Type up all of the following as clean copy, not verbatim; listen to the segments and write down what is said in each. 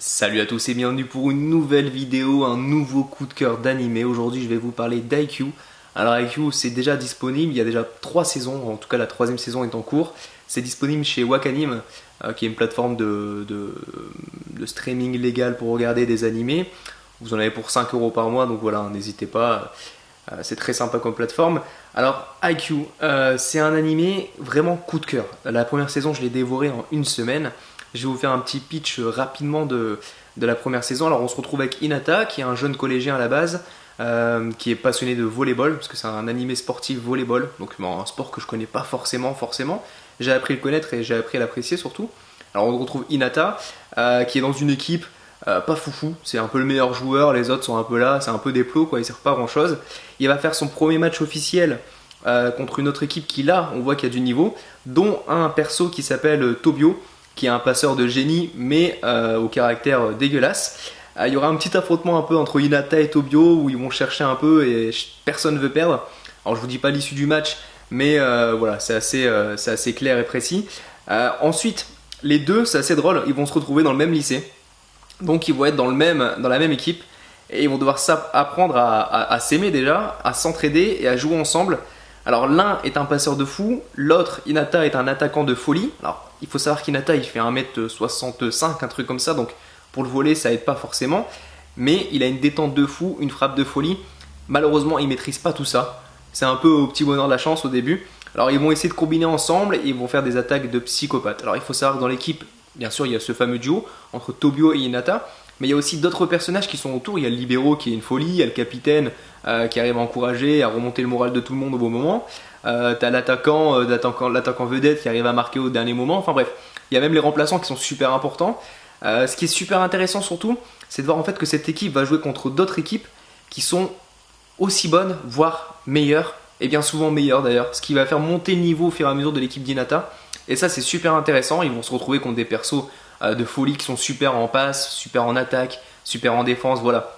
Salut à tous et bienvenue pour une nouvelle vidéo, un nouveau coup de cœur d'animé. Aujourd'hui je vais vous parler d'IQ. Alors IQ c'est déjà disponible, il y a déjà 3 saisons, en tout cas la troisième saison est en cours. C'est disponible chez Wakanim, qui est une plateforme de streaming légal pour regarder des animés. Vous en avez pour 5 € par mois, donc voilà, n'hésitez pas, c'est très sympa comme plateforme. Alors IQ, c'est un animé vraiment coup de cœur. La première saison je l'ai dévoré en une semaine. Je vais vous faire un petit pitch rapidement de la première saison. Alors on se retrouve avec Hinata, qui est un jeune collégien à la base, qui est passionné de volleyball, parce que c'est un animé sportif volleyball, donc un sport que je connais pas forcément. J'ai appris à le connaître et j'ai appris à l'apprécier surtout. Alors on retrouve Hinata, qui est dans une équipe pas foufou, c'est un peu le meilleur joueur, les autres sont un peu là, c'est un peu des plots, quoi, il sert pas à grand chose. Il va faire son premier match officiel contre une autre équipe qui là, on voit qu'il y a du niveau, dont un perso qui s'appelle Tobio, qui est un passeur de génie mais au caractère dégueulasse. Il y aura un petit affrontement un peu entre Hinata et Tobio où ils vont chercher un peu et personne ne veut perdre. Alors je vous dis pas l'issue du match, mais voilà, c'est assez clair et précis. Ensuite, les deux, c'est assez drôle, ils vont se retrouver dans le même lycée. Donc ils vont être dans la même équipe et ils vont devoir apprendre à s'aimer déjà, à s'entraider et à jouer ensemble. Alors l'un est un passeur de fou, l'autre, Hinata, est un attaquant de folie. Alors il faut savoir qu'Hinata il fait 1m65, un truc comme ça, donc pour le volley ça aide pas forcément. Mais il a une détente de fou, une frappe de folie. Malheureusement il maîtrise pas tout ça. C'est un peu au petit bonheur de la chance au début. Alors ils vont essayer de combiner ensemble et ils vont faire des attaques de psychopathes. Alors il faut savoir que dans l'équipe, bien sûr il y a ce fameux duo entre Tobio et Hinata. Mais il y a aussi d'autres personnages qui sont autour. Il y a le libéraux qui est une folie, il y a le capitaine qui arrive à encourager, à remonter le moral de tout le monde au bon moment. T'as l'attaquant vedette qui arrive à marquer au dernier moment. Enfin bref, il y a même les remplaçants qui sont super importants. Ce qui est super intéressant surtout, c'est de voir en fait que cette équipe va jouer contre d'autres équipes qui sont aussi bonnes, voire meilleures, et bien souvent meilleures d'ailleurs. Ce qui va faire monter le niveau au fur et à mesure de l'équipe d'Hinata. Et ça c'est super intéressant, ils vont se retrouver contre des persos de folie qui sont super en passe, super en attaque, super en défense, voilà.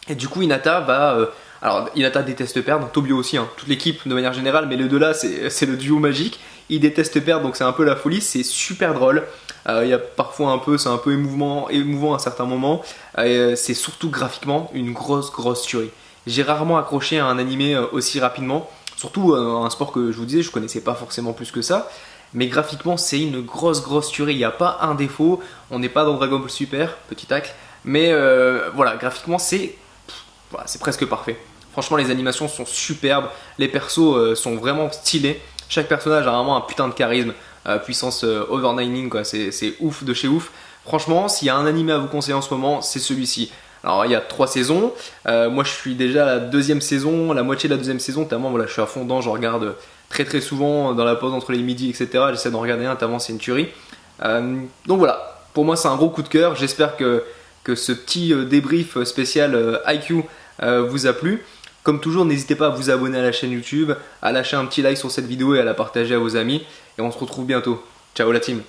Et du coup Hinata va... alors Hinata déteste perdre, Tobio aussi, hein, toute l'équipe de manière générale, mais les deux là c'est le duo magique. Ils détestent perdre, donc c'est un peu la folie, c'est super drôle. Il y a parfois c'est un peu émouvant à certains moments. C'est surtout graphiquement une grosse tuerie. J'ai rarement accroché à un animé aussi rapidement, surtout un sport que je vous disais, je connaissais pas forcément plus que ça. Mais graphiquement c'est une grosse tuerie, il n'y a pas un défaut, on n'est pas dans Dragon Ball Super, petit tacle, mais voilà, graphiquement c'est presque parfait. Franchement les animations sont superbes, les persos sont vraiment stylés, chaque personnage a vraiment un putain de charisme, puissance overnining quoi, c'est ouf de chez ouf. Franchement s'il y a un animé à vous conseiller en ce moment, c'est celui-ci. Alors il y a 3 saisons, moi je suis déjà à la deuxième saison, la moitié de la deuxième saison, tellement voilà, je suis à fond dedans, je regarde très souvent dans la pause entre les midis etc. J'essaie d'en regarder un, tellement c'est une tuerie. Donc voilà, pour moi c'est un gros coup de cœur, j'espère que ce petit débrief spécial IQ vous a plu. Comme toujours, n'hésitez pas à vous abonner à la chaîne YouTube, à lâcher un petit like sur cette vidéo et à la partager à vos amis. Et on se retrouve bientôt. Ciao la team!